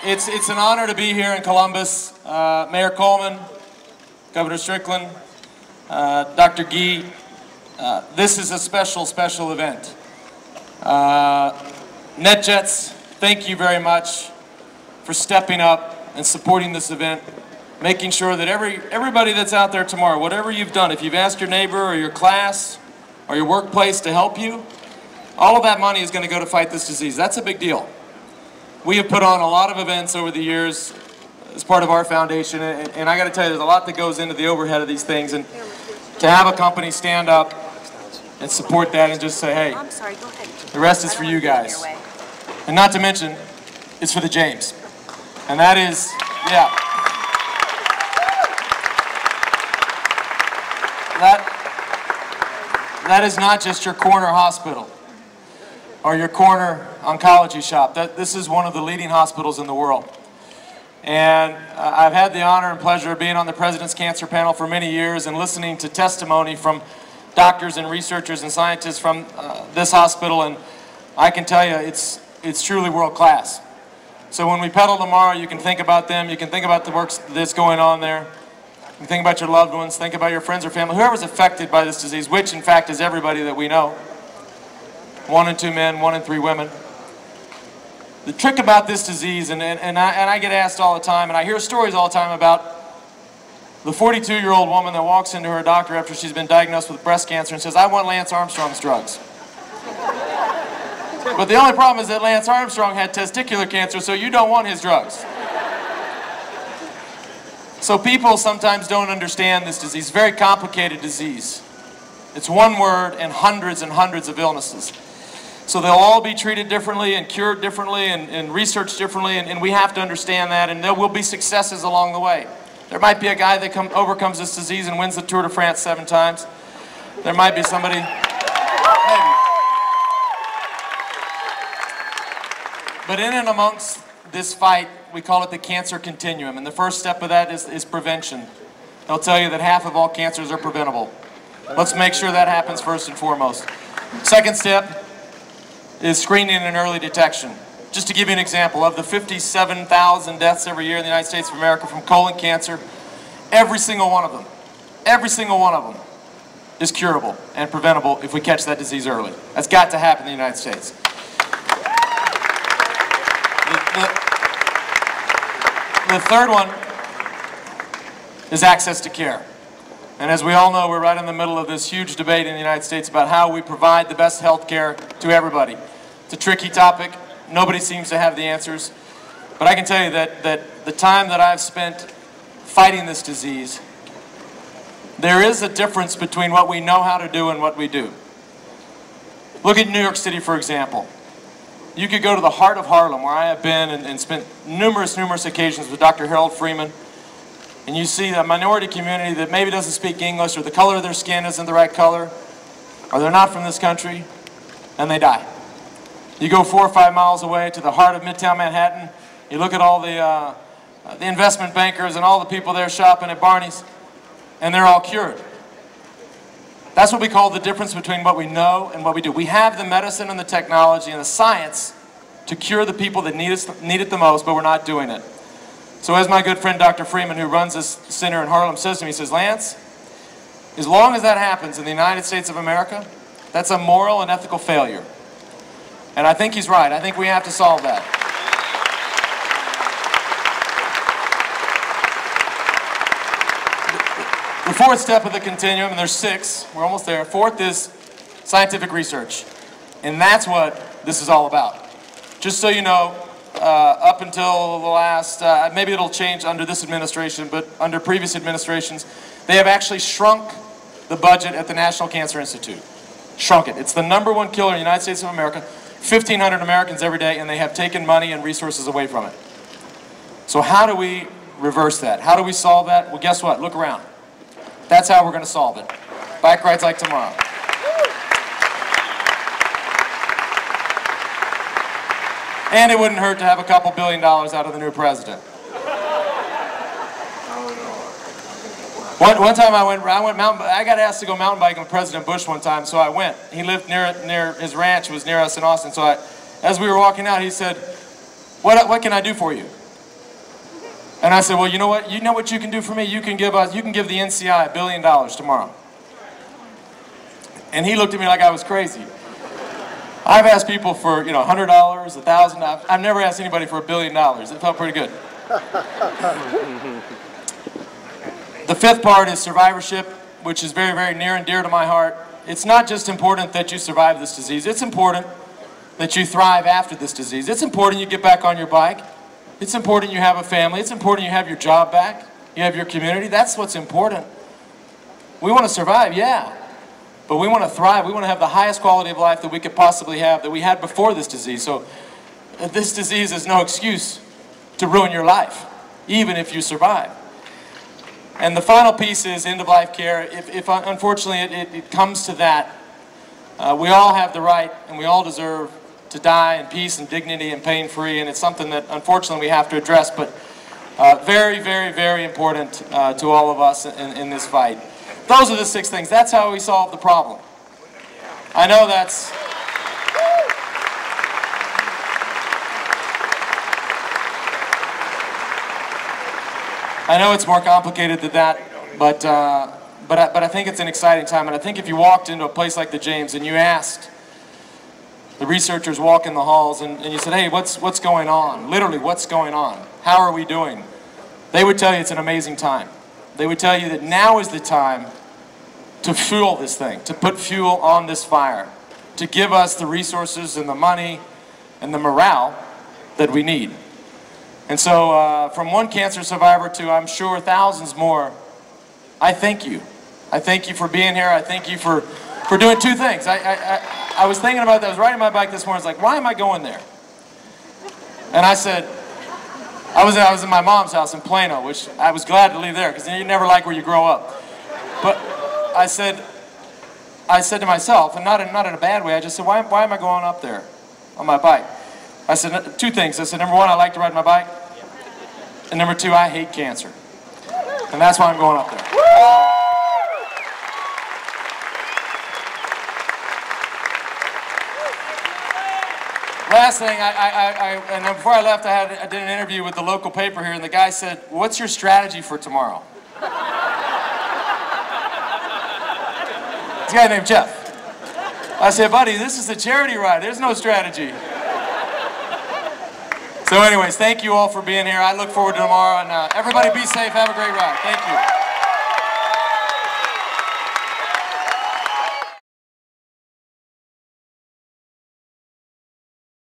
It's an honor to be here in Columbus. Mayor Coleman, Governor Strickland, Dr. Gee. This is a special, special event. NetJets, thank you very much for stepping up and supporting this event, making sure that everybody that's out there tomorrow, whatever you've done, if you've asked your neighbor or your class or your workplace to help you, all of that money is going to go to fight this disease. That's a big deal. We have put on a lot of events over the years as part of our foundation, and I got to tell you, there's a lot that goes into the overhead of these things, and to have a company stand up and support that and just say, hey, the rest is for you guys. And not to mention, it's for the James. And that is, yeah. That is not just your corner hospital or your corner oncology shop. This is one of the leading hospitals in the world. And I've had the honor and pleasure of being on the President's Cancer Panel for many years and listening to testimony from doctors and researchers and scientists from this hospital, and I can tell you it's truly world class. So when we pedal tomorrow, you can think about them, you can think about the work that's going on there, you can think about your loved ones, think about your friends or family, whoever's affected by this disease, which in fact is everybody that we know. 1 in 2 men, 1 in 3 women. The trick about this disease, and I get asked all the time, and I hear stories all the time about the 42-year-old woman that walks into her doctor after she's been diagnosed with breast cancer and says, I want Lance Armstrong's drugs. But the only problem is that Lance Armstrong had testicular cancer, so you don't want his drugs. So people sometimes don't understand this disease. It's a very complicated disease. It's one word and hundreds of illnesses. So they'll all be treated differently and cured differently and researched differently, and we have to understand that, and there will be successes along the way. There might be a guy that overcomes this disease and wins the Tour de France 7 times. There might be somebody, maybe. But in and amongst this fight, we call it the Cancer Continuum, and the first step of that is prevention. They'll tell you that half of all cancers are preventable. Let's make sure that happens first and foremost. Second step is screening and early detection. Just to give you an example, of the 57,000 deaths every year in the United States of America from colon cancer, every single one of them is curable and preventable if we catch that disease early. That's got to happen in the United States. The third one is access to care. And as we all know, we're right in the middle of this huge debate in the United States about how we provide the best health care to everybody. It's a tricky topic. Nobody seems to have the answers. But I can tell you that the time that I've spent fighting this disease, there is a difference between what we know how to do and what we do. Look at New York City, for example. You could go to the heart of Harlem, where I have been and spent numerous occasions with Dr. Harold Freeman, and you see a minority community that maybe doesn't speak English, or the color of their skin isn't the right color, or they're not from this country, and they die. You go 4 or 5 miles away to the heart of Midtown Manhattan, you look at all the investment bankers and all the people there shopping at Barney's, and they're all cured. That's what we call the difference between what we know and what we do. We have the medicine and the technology and the science to cure the people that need it the most, but we're not doing it. So as my good friend Dr. Freeman, who runs this center in Harlem, says to me, he says, Lance, as long as that happens in the United States of America, that's a moral and ethical failure. And I think he's right. I think we have to solve that. The fourth step of the continuum, and there's 6, we're almost there. Fourth is scientific research. And that's what this is all about. Just so you know, up until the last, maybe it'll change under this administration, but under previous administrations, they have actually shrunk the budget at the National Cancer Institute. Shrunk it. It's the #1 killer in the United States of America. 1,500 Americans every day, and they have taken money and resources away from it. So how do we reverse that? How do we solve that? Well, guess what? Look around. That's how we're going to solve it. Bike rides like tomorrow. And it wouldn't hurt to have a couple $2 billion out of the new president. One time I got asked to go mountain biking with President Bush one time, so I went. He lived near his ranch was near us in Austin. So as we were walking out, he said, "What can I do for you?" And I said, well, you know what? You know what you can do for me? You can give the NCI $1 billion tomorrow. And he looked at me like I was crazy. I've asked people for, $100, $1,000. I've never asked anybody for $1 billion. It felt pretty good. The fifth part is survivorship, which is very, very near and dear to my heart. It's not just important that you survive this disease. It's important that you thrive after this disease. It's important you get back on your bike. It's important you have a family. It's important you have your job back. You have your community. That's what's important. We want to survive, yeah. But we want to thrive. We want to have the highest quality of life that we could possibly have, that we had before this disease. So this disease is no excuse to ruin your life, even if you survive. And the final piece is end-of-life care. If unfortunately it comes to that, we all have the right and we all deserve to die in peace and dignity and pain-free, and it's something that unfortunately we have to address, but very, very, very important to all of us in this fight. Those are the 6 things. That's how we solve the problem. I know that's... I know it's more complicated than that, but I think it's an exciting time. And I think if you walked into a place like the James and you asked the researchers walk in the halls and you said, hey, what's going on? Literally, what's going on? How are we doing? They would tell you it's an amazing time. They would tell you that now is the time to fuel this thing, to put fuel on this fire, to give us the resources and the money and the morale that we need. And so from one cancer survivor to, I'm sure, thousands more, I thank you. I thank you for being here. I thank you for doing 2 things. I was thinking about that. I was riding my bike this morning. I was like, why am I going there? And I said, I was in my mom's house in Plano, which I was glad to leave there because you never like where you grow up. But I said to myself, and not in a bad way, I just said, why am I going up there on my bike? I said 2 things. I said, number 1, I like to ride my bike. And number 2, I hate cancer. And that's why I'm going up there. Last thing, and before I left, I did an interview with the local paper here, and the guy said, what's your strategy for tomorrow? This guy named Jeff. I said, buddy, this is a charity ride. There's no strategy. So anyways, thank you all for being here. I look forward to tomorrow, and everybody be safe. Have a great ride. Thank you.